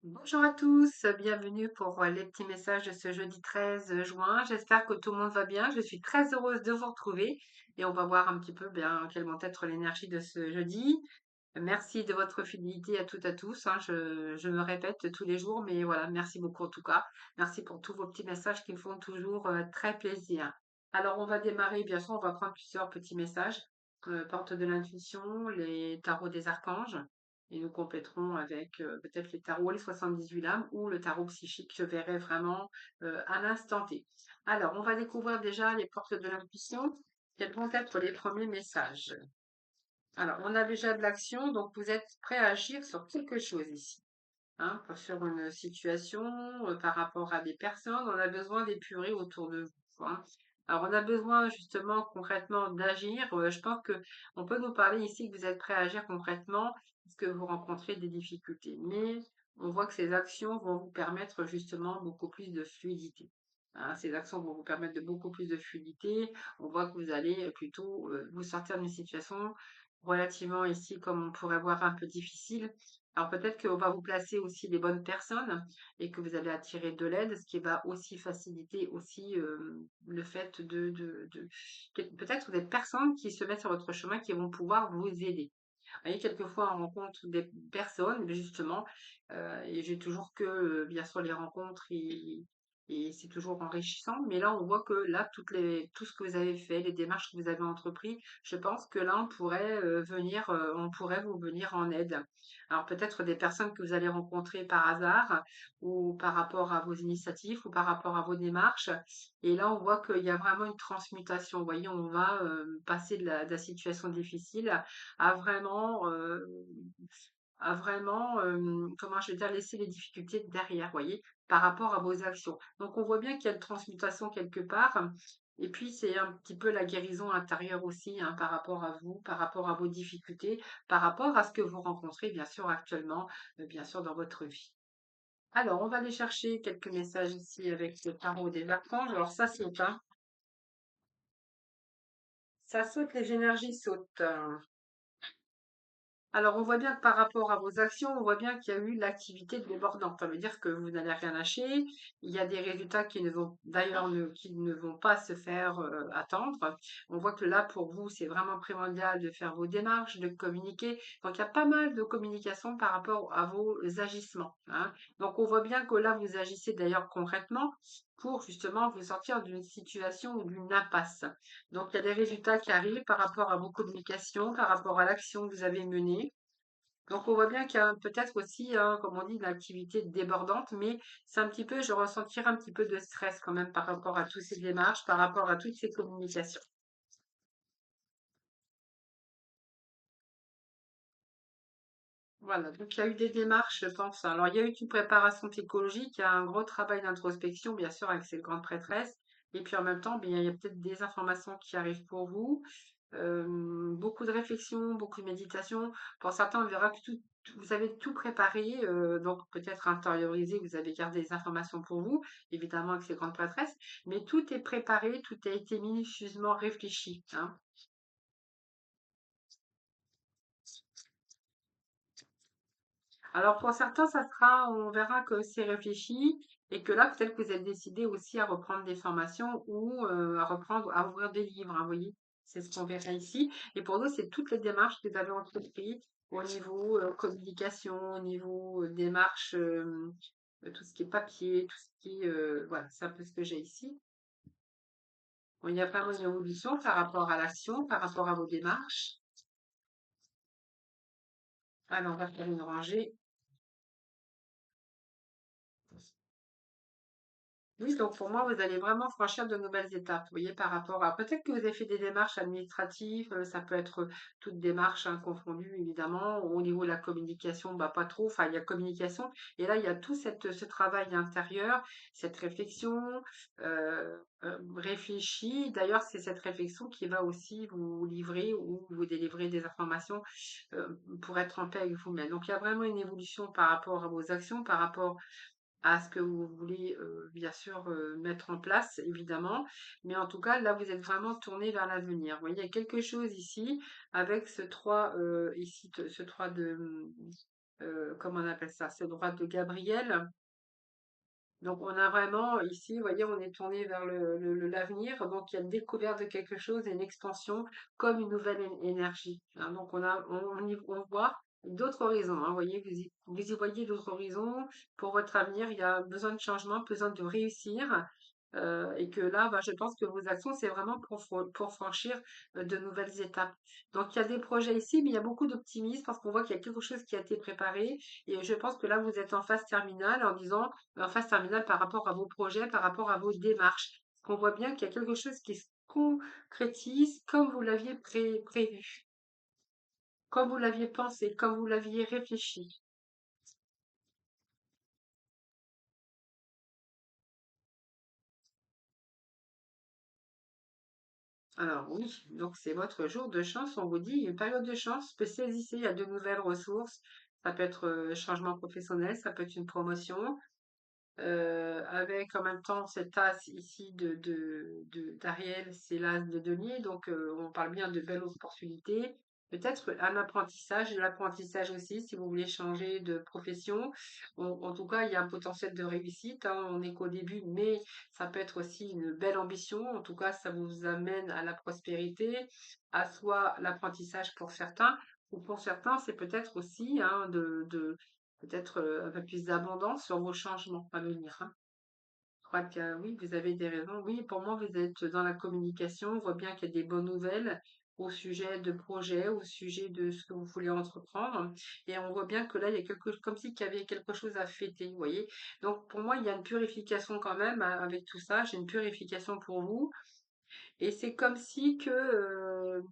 Bonjour à tous, bienvenue pour les petits messages de ce jeudi 13 juin. J'espère que tout le monde va bien. Je suis très heureuse de vous retrouver et on va voir un petit peu bien quelle vont être l'énergie de ce jeudi. Merci de votre fidélité à toutes et à tous, hein. Je me répète tous les jours, mais voilà, merci beaucoup en tout cas. Merci pour tous vos petits messages qui me font toujours très plaisir. Alors, on va démarrer, bien sûr, on va prendre plusieurs petits messages. Porte de l'intuition, les tarots des archanges. Et nous compléterons avec peut-être les tarots, les 78 lames ou le tarot psychique. Je verrai vraiment à l'instant T. Alors, on va découvrir déjà les portes de l'intuition. Quels vont être les premiers messages? Alors, on a déjà de l'action, donc vous êtes prêt à agir sur quelque chose ici, hein, sur une situation, par rapport à des personnes. On a besoin d'épurer autour de vous, hein. Alors, on a besoin justement concrètement d'agir. Je pense que on peut nous parler ici que vous êtes prêt à agir concrètement parce que vous rencontrez des difficultés. Mais on voit que ces actions vont vous permettre justement beaucoup plus de fluidité, hein. Ces actions vont vous permettre de beaucoup plus de fluidité. On voit que vous allez plutôt vous sortir d'une situation relativement ici, comme on pourrait voir, un peu difficile. Alors peut-être qu'on va vous placer aussi les bonnes personnes et que vous allez attirer de l'aide, ce qui va aussi faciliter aussi le fait peut-être des personnes qui se mettent sur votre chemin qui vont pouvoir vous aider. Vous voyez, quelquefois on rencontre des personnes justement et j'ai toujours que bien sûr les rencontres et c'est toujours enrichissant. Mais là on voit que là tout ce que vous avez fait, les démarches que vous avez entrepris, je pense que là on pourrait vous venir en aide. Alors peut-être des personnes que vous allez rencontrer par hasard ou par rapport à vos initiatives ou par rapport à vos démarches. Et là, on voit qu'il y a vraiment une transmutation. Vous voyez, on va passer de la situation difficile à vraiment, comment je vais dire, laisser les difficultés derrière, vous voyez, par rapport à vos actions. Donc, on voit bien qu'il y a une transmutation quelque part. Et puis, c'est un petit peu la guérison intérieure aussi, hein, par rapport à vous, par rapport à vos difficultés, par rapport à ce que vous rencontrez, bien sûr, actuellement, bien sûr, dans votre vie. Alors, on va aller chercher quelques messages ici avec le tarot des archanges. Alors, ça saute, hein. Ça saute, les énergies sautent. Alors, on voit bien que par rapport à vos actions, on voit bien qu'il y a eu l'activité débordante. Ça veut dire que vous n'allez rien lâcher. Il y a des résultats qui ne vont d'ailleurs qui ne vont pas se faire attendre. On voit que là, pour vous, c'est vraiment primordial de faire vos démarches, de communiquer. Donc, il y a pas mal de communication par rapport à vos agissements, hein. Donc, on voit bien que là, vous agissez d'ailleurs concrètement pour justement vous sortir d'une situation ou d'une impasse. Donc, il y a des résultats qui arrivent par rapport à vos communications, par rapport à l'action que vous avez menée. Donc, on voit bien qu'il y a peut-être aussi, hein, comme on dit, une activité débordante, mais c'est un petit peu, je ressentir un petit peu de stress quand même par rapport à toutes ces démarches, par rapport à toutes ces communications. Voilà, donc il y a eu des démarches, je pense. Alors, il y a eu une préparation psychologique, il y a un gros travail d'introspection, bien sûr, avec cette grande prêtresse. Et puis en même temps, bien, il y a peut-être des informations qui arrivent pour vous. Beaucoup de réflexion, beaucoup de méditation. Pour certains, on verra que vous avez tout préparé, donc peut-être intériorisé, vous avez gardé des informations pour vous, évidemment avec ces grandes prêtresses, mais tout est préparé, tout a été minutieusement réfléchi, hein. Alors pour certains, on verra que c'est réfléchi et que là, peut-être que vous êtes décidé aussi à reprendre des formations ou à ouvrir des livres, hein, vous voyez, c'est ce qu'on verra ici. Et pour nous, c'est toutes les démarches que vous avez entreprises au niveau communication, au niveau démarche, tout ce qui est papier, tout ce qui est, voilà, c'est un peu ce que j'ai ici. Bon, il y a vraiment une évolution par rapport à l'action, par rapport à vos démarches. Alors, on va faire une rangée. Oui, donc pour moi, vous allez vraiment franchir de nouvelles étapes. Vous voyez, par rapport à peut-être que vous avez fait des démarches administratives, ça peut être toute démarche hein, confondue, évidemment. Au niveau de la communication, bah, pas trop. Enfin, il y a communication. Et là, il y a tout ce travail intérieur, cette réflexion réfléchie. D'ailleurs, c'est cette réflexion qui va aussi vous livrer ou vous délivrer des informations euh, pour être en paix avec vous-même. Donc, il y a vraiment une évolution par rapport à vos actions, par rapport à ce que vous voulez, bien sûr, mettre en place, évidemment. Mais en tout cas, là, vous êtes vraiment tourné vers l'avenir. Vous voyez, il y a quelque chose ici avec ce 3 ici, ce 3 de comment on appelle ça? C'est droite de Gabriel. Donc on a vraiment ici, vous voyez, on est tourné vers l'avenir. Donc il y a une découverte de quelque chose et une expansion comme une nouvelle énergie, hein. Donc on voit d'autres horizons, hein. Vous voyez, vous y voyez d'autres horizons pour votre avenir. Il y a besoin de changement, besoin de réussir. Et que là, bah, je pense que vos actions, c'est vraiment pour franchir de nouvelles étapes. Donc, il y a des projets ici, mais il y a beaucoup d'optimisme parce qu'on voit qu'il y a quelque chose qui a été préparé. Et je pense que là, vous êtes en phase terminale en disant, en phase terminale par rapport à vos projets, par rapport à vos démarches. On voit bien qu'il y a quelque chose qui se concrétise comme vous l'aviez prévu, comme vous l'aviez pensé, comme vous l'aviez réfléchi. Alors oui, donc c'est votre jour de chance. On vous dit une période de chance, saisissez, il y a de nouvelles ressources. Ça peut être changement professionnel, ça peut être une promotion, avec en même temps cet as ici d'Ariel, c'est l'as de denier, donc on parle bien de belles opportunités. Peut-être un apprentissage, et l'apprentissage aussi, si vous voulez changer de profession. En tout cas, il y a un potentiel de réussite, hein, on n'est qu'au début, mais ça peut être aussi une belle ambition. En tout cas, ça vous amène à la prospérité, à soit l'apprentissage pour certains, ou pour certains, c'est peut-être aussi hein, peut-être un peu plus d'abondance sur vos changements à venir, hein. Je crois que oui, vous avez des raisons. Oui, pour moi, vous êtes dans la communication. On voit bien qu'il y a des bonnes nouvelles au sujet de projets, au sujet de ce que vous voulez entreprendre. Et on voit bien que là, il y a comme si qu'il y avait quelque chose à fêter, vous voyez. Donc, pour moi, il y a une purification quand même hein, avec tout ça. J'ai une purification pour vous. Et c'est comme si que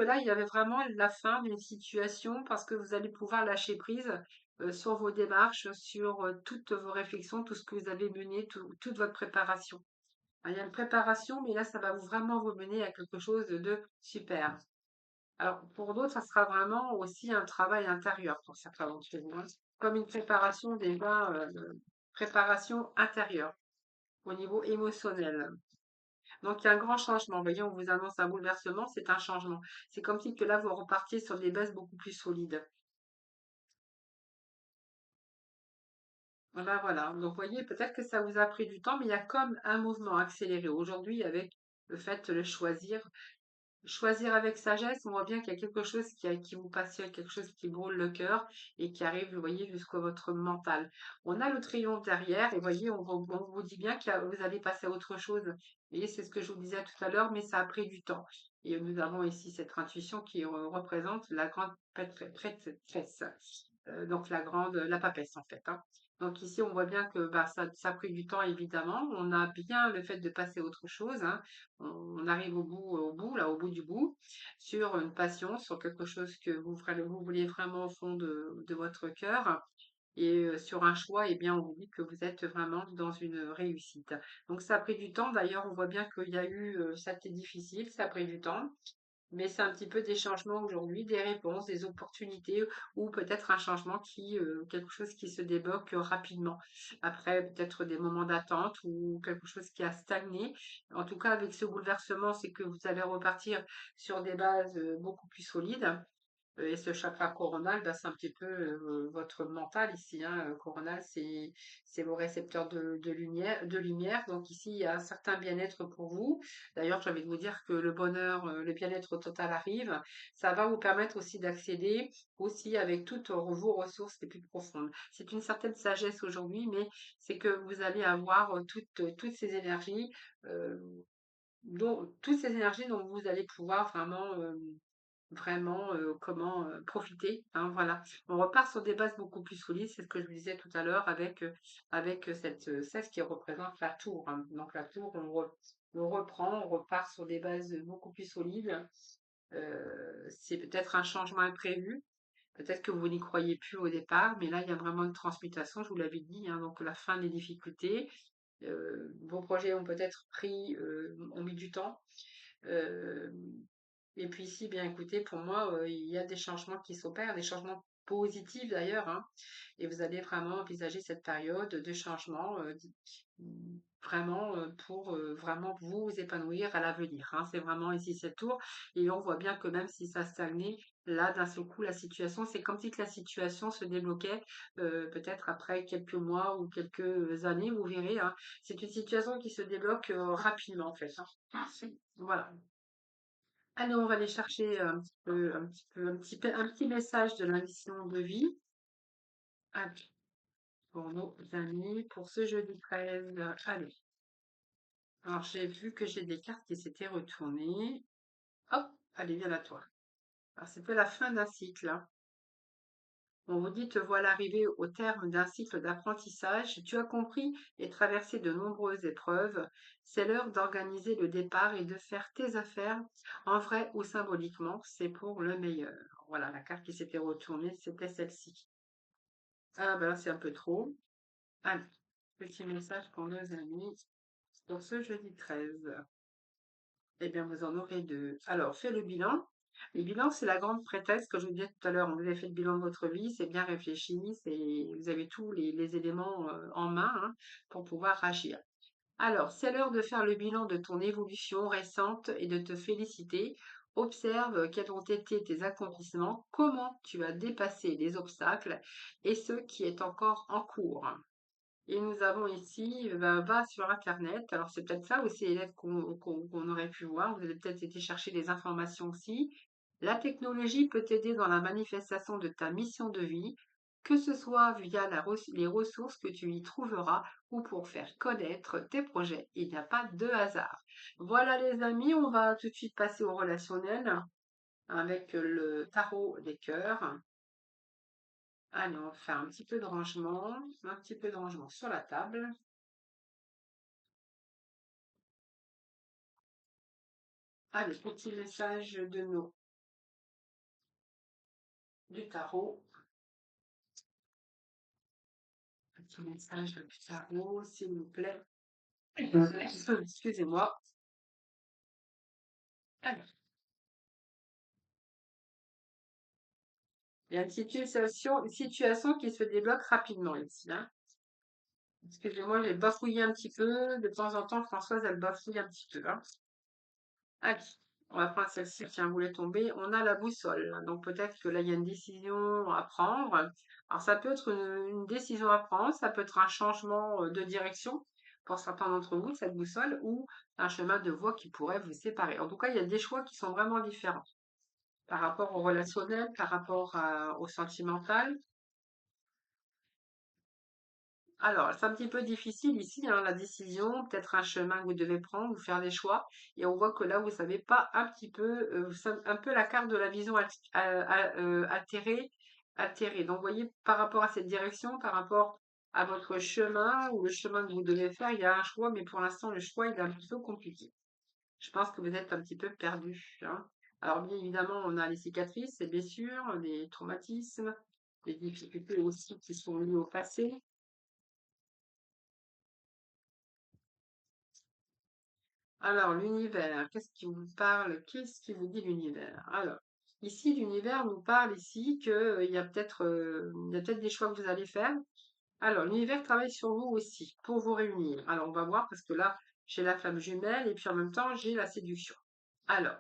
là, il y avait vraiment la fin d'une situation parce que vous allez pouvoir lâcher prise sur vos démarches, sur toutes vos réflexions, tout ce que vous avez mené, toute votre préparation. Ah, il y a une préparation, mais là, ça va vraiment vous mener à quelque chose de super. Alors, pour d'autres, ça sera vraiment aussi un travail intérieur pour certains d'entre vous, hein. Comme une préparation déjà, préparation intérieure au niveau émotionnel. Donc, il y a un grand changement. Vous voyez, on vous annonce un bouleversement, c'est un changement. C'est comme si que là, vous repartiez sur des bases beaucoup plus solides. Voilà, voilà. Donc, vous voyez, peut-être que ça vous a pris du temps, mais il y a comme un mouvement accéléré aujourd'hui avec le fait de le choisir. Choisir avec sagesse, on voit bien qu'il y a quelque chose qui vous passionne, quelque chose qui brûle le cœur et qui arrive, vous voyez, jusqu'à votre mental. On a le triomphe derrière et vous voyez, on vous dit bien que vous allez passer à autre chose. Vous voyez, c'est ce que je vous disais tout à l'heure, mais ça a pris du temps. Et nous avons ici cette intuition qui représente la grande prêtresse. Donc la papesse en fait, hein. Donc ici, on voit bien que bah, ça a pris du temps, évidemment. On a bien le fait de passer à autre chose, hein. On arrive au bout du bout, sur une passion, sur quelque chose que vous voulez vraiment au fond de votre cœur. Et sur un choix, eh bien, on vous dit que vous êtes vraiment dans une réussite. Donc ça a pris du temps. D'ailleurs, on voit bien qu'il y a eu, ça a été difficile, ça a pris du temps. Mais c'est un petit peu des changements aujourd'hui, des réponses, des opportunités ou peut-être un changement quelque chose qui se débloque rapidement. Après, peut-être des moments d'attente ou quelque chose qui a stagné. En tout cas, avec ce bouleversement, c'est que vous allez repartir sur des bases beaucoup plus solides. Et ce chakra coronal, bah, c'est un petit peu votre mental ici, hein. Coronal, c'est vos récepteurs de lumière. Donc ici, il y a un certain bien-être pour vous. D'ailleurs, j'ai envie de vous dire que le bonheur, le bien-être total arrive. Ça va vous permettre aussi d'accéder aussi avec toutes vos ressources les plus profondes. C'est une certaine sagesse aujourd'hui, mais c'est que vous allez avoir toutes ces énergies, euh, toutes ces énergies dont vous allez pouvoir vraiment, comment, profiter, hein, voilà. On repart sur des bases beaucoup plus solides, c'est ce que je vous disais tout à l'heure avec cette, cesse qui représente la tour, hein. Donc la tour, on reprend, on repart sur des bases beaucoup plus solides. C'est peut-être un changement imprévu, peut-être que vous n'y croyez plus au départ, mais là, il y a vraiment une transmutation, je vous l'avais dit, hein, donc la fin des difficultés. Vos projets ont mis du temps. Heu et puis ici, bien écoutez, pour moi, il y a des changements qui s'opèrent, des changements positifs d'ailleurs, hein. Et vous allez vraiment envisager cette période de changement, vraiment, pour, vraiment vous épanouir à l'avenir, hein. C'est vraiment ici cette tour et on voit bien que même si ça stagnait, Là, d'un seul coup, la situation, c'est comme si que la situation se débloquait, peut-être après quelques mois ou quelques années, vous verrez, hein. C'est une situation qui se débloque, rapidement, en fait, hein. Voilà. Allez, on va aller chercher un petit message de la mission de vie. Allez, pour nos amis, pour ce jeudi 13. Allez. Alors, j'ai vu que j'ai des cartes qui s'étaient retournées. Hop, allez, viens à toi. Alors, c'était la fin d'un cycle, hein. On vous dit, te voilà arrivé au terme d'un cycle d'apprentissage. Tu as compris et traversé de nombreuses épreuves. C'est l'heure d'organiser le départ et de faire tes affaires, en vrai ou symboliquement. C'est pour le meilleur. Voilà, la carte qui s'était retournée, c'était celle-ci. Ah ben, c'est un peu trop. Allez, petit message pour nos amis pour ce jeudi 13. Eh bien, vous en aurez deux. Alors, fais le bilan. Le bilan, c'est la grande prêtresse que je vous disais tout à l'heure. Vous avez fait le bilan de votre vie, c'est bien réfléchi, vous avez tous les éléments en main, hein, pour pouvoir agir. Alors, c'est l'heure de faire le bilan de ton évolution récente et de te féliciter. Observe quels ont été tes accomplissements, comment tu as dépassé les obstacles et ce qui est encore en cours. Et nous avons ici, va sur internet. Alors c'est peut-être ça aussi les lettres qu'on aurait pu voir. Vous avez peut-être été chercher des informations aussi. La technologie peut t'aider dans la manifestation de ta mission de vie, que ce soit via les ressources que tu y trouveras ou pour faire connaître tes projets. Il n'y a pas de hasard. Voilà les amis, on va tout de suite passer au relationnel avec le tarot des cœurs. Allez, on va faire un petit peu de rangement sur la table. Allez, petit message de nos du tarot. Petit message du tarot, s'il vous plaît. Excusez-moi. Alors, il y a une situation qui se débloque rapidement ici, hein. Excusez-moi, j'ai bafouillé un petit peu. De temps en temps, Françoise, elle bafouille un petit peu, hein. Allez, on va prendre celle-ci qui voulait tomber. On a la boussole. Donc peut-être que là, il y a une décision à prendre. Alors ça peut être une décision à prendre, ça peut être un changement de direction pour certains d'entre vous, cette boussole, ou un chemin de voie qui pourrait vous séparer. En tout cas, il y a des choix qui sont vraiment différents par rapport au relationnel, par rapport au sentimental. Alors, c'est un petit peu difficile ici, hein, la décision, peut-être un chemin que vous devez prendre ou faire des choix. Et on voit que là, vous savez pas un petit peu, un peu la carte de la vision atterrée. Donc, vous voyez, par rapport à cette direction, par rapport à votre chemin ou le chemin que vous devez faire, il y a un choix, mais pour l'instant, le choix, il est un petit peu compliqué. Je pense que vous êtes un petit peu perdu, hein. Alors, bien évidemment, on a les cicatrices, les blessures, les traumatismes, les difficultés aussi qui sont liées au passé. Alors, l'univers, qu'est-ce qui vous parle? Qu'est-ce qui vous dit l'univers? Alors, ici, l'univers nous parle ici que, il y a peut-être des choix que vous allez faire. Alors, l'univers travaille sur vous aussi, pour vous réunir. Alors, on va voir parce que là, j'ai la flamme jumelle et puis en même temps, j'ai la séduction. Alors,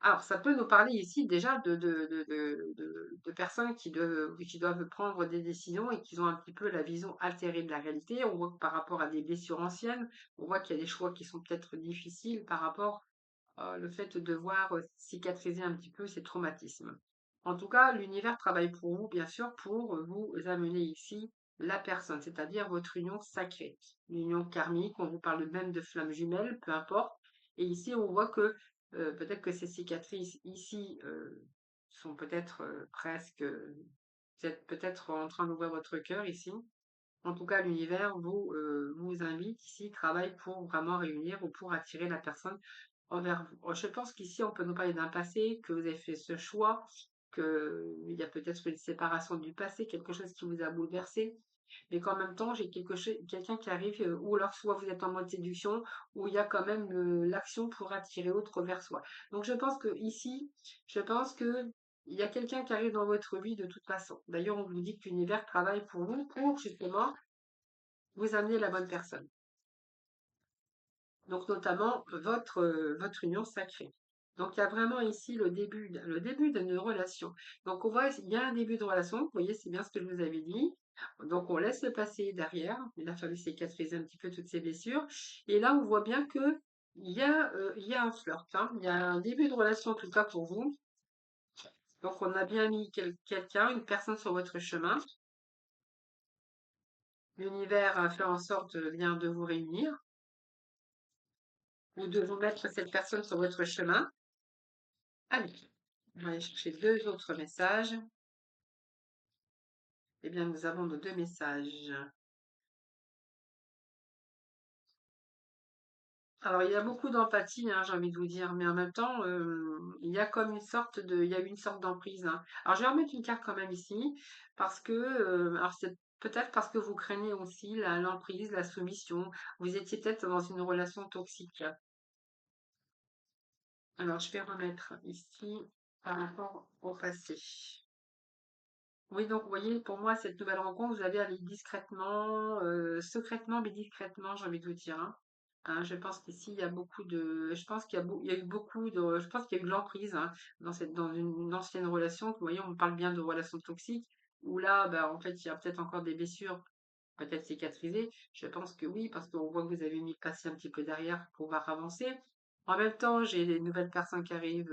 Alors, ça peut nous parler ici déjà de personnes qui doivent prendre des décisions et qui ont un petit peu la vision altérée de la réalité. On voit que par rapport à des blessures anciennes, on voit qu'il y a des choix qui sont peut-être difficiles par rapport le fait de devoir cicatriser un petit peu ces traumatismes. En tout cas, l'univers travaille pour vous, bien sûr, pour vous amener ici la personne, c'est-à-dire votre union sacrée, l'union karmique. On vous parle même de flammes jumelles, peu importe. Et ici, on voit que peut-être que ces cicatrices ici sont peut-être presque, vous êtes peut-être en train d'ouvrir votre cœur ici. En tout cas, l'univers vous invite ici, travaille pour vraiment réunir ou pour attirer la personne envers vous. Je pense qu'ici, on peut nous parler d'un passé, que vous avez fait ce choix, qu'il y a peut-être une séparation du passé, quelque chose qui vous a bouleversé, mais qu'en même temps, j'ai quelqu'un qui arrive, ou alors soit vous êtes en mode séduction, ou il y a quand même l'action pour attirer l'autre vers soi. Donc je pense que ici, je pense que il y a quelqu'un qui arrive dans votre vie de toute façon. D'ailleurs, on vous dit que l'univers travaille pour vous, pour justement vous amener la bonne personne. Donc notamment votre union sacrée. Donc, il y a vraiment ici le début d'une relation. Donc, on voit, il y a un début de relation. Vous voyez, c'est bien ce que je vous avais dit. Donc, on laisse le passé derrière. Il a fallu cicatriser un petit peu toutes ces blessures. Et là, on voit bien que il y a un flirt, hein. Il y a un début de relation, en tout cas pour vous. Donc, on a bien mis quelqu'un, une personne sur votre chemin. L'univers a fait en sorte bien de vous réunir ou de vous mettre cette personne sur votre chemin. Allez, on va aller chercher deux autres messages. Eh bien, nous avons nos deux messages. Alors, il y a beaucoup d'empathie, hein, j'ai envie de vous dire, mais en même temps, il y a comme il y a eu une sorte d'emprise, hein. Alors, je vais remettre une carte quand même ici, parce que, alors c'est peut-être parce que vous craignez aussi l'emprise, la soumission. Vous étiez peut-être dans une relation toxique. Alors, je vais remettre ici par rapport au passé. Oui, donc, vous voyez, pour moi, cette nouvelle rencontre, vous allez aller discrètement, secrètement, mais discrètement, j'ai envie de vous dire, hein. Hein, je pense qu'ici, il y a beaucoup de, je pense il y a eu beaucoup de, je pense qu'il y a eu de l'emprise, hein, dans une ancienne relation. Vous voyez, on parle bien de relations toxiques, où là, bah, en fait, il y a peut-être encore des blessures, peut-être cicatrisées. Je pense que oui, parce qu'on voit que vous avez mis le passé un petit peu derrière pour pouvoir avancer. En même temps, j'ai des nouvelles personnes qui arrivent,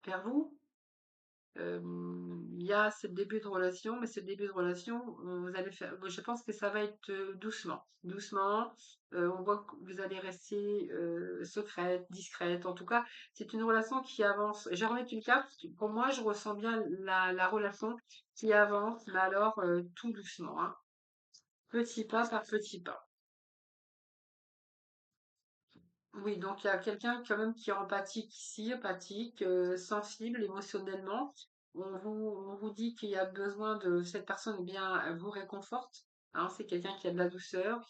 vers vous. Il y a ce début de relation, mais ce début de relation, vous allez faire, je pense que ça va être doucement, doucement. On voit que vous allez rester secrète, discrète. En tout cas, c'est une relation qui avance. Je vais remettre une carte. Pour moi, je ressens bien la relation qui avance, mais alors tout doucement, hein. Petit pas par petit pas. Oui, donc il y a quelqu'un quand même qui est empathique ici, empathique, sensible émotionnellement. On vous dit qu'il y a besoin de cette personne, eh bien, elle vous réconforte, hein, c'est quelqu'un qui a de la douceur,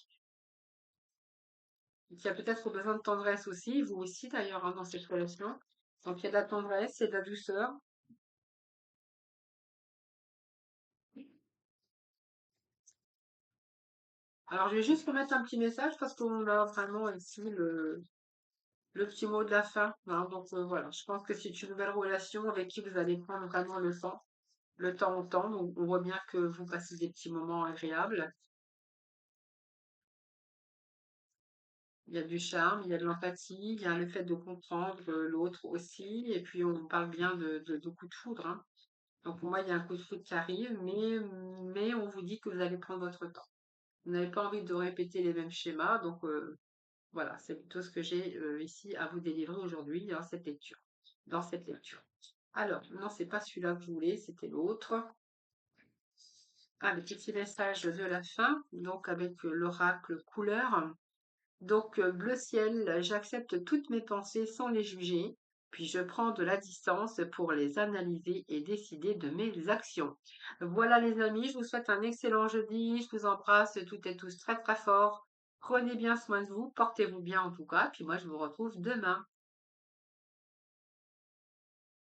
qui a peut-être besoin de tendresse aussi, vous aussi d'ailleurs, hein, dans cette relation. Donc il y a de la tendresse et de la douceur. Alors je vais juste remettre un petit message parce qu'on a vraiment ici le petit mot de la fin, hein. Donc voilà, je pense que c'est une nouvelle relation avec qui vous allez prendre vraiment le temps. Le temps au temps, donc on voit bien que vous passez des petits moments agréables. Il y a du charme, il y a de l'empathie, il y a le fait de comprendre l'autre aussi, et puis on parle bien de coup de foudre, hein. Donc pour moi, il y a un coup de foudre qui arrive, mais on vous dit que vous allez prendre votre temps. Vous n'avez pas envie de répéter les mêmes schémas, donc voilà, c'est plutôt ce que j'ai ici à vous délivrer aujourd'hui dans cette lecture. Dans cette lecture. Alors, non, c'est pas celui-là que je voulais, c'était l'autre. Ah, le petit message de la fin, donc avec l'oracle couleur. Donc, bleu ciel, j'accepte toutes mes pensées sans les juger, puis je prends de la distance pour les analyser et décider de mes actions. Voilà les amis, je vous souhaite un excellent jeudi, je vous embrasse toutes et tous très très fort. Prenez bien soin de vous, portez-vous bien en tout cas, puis moi je vous retrouve demain.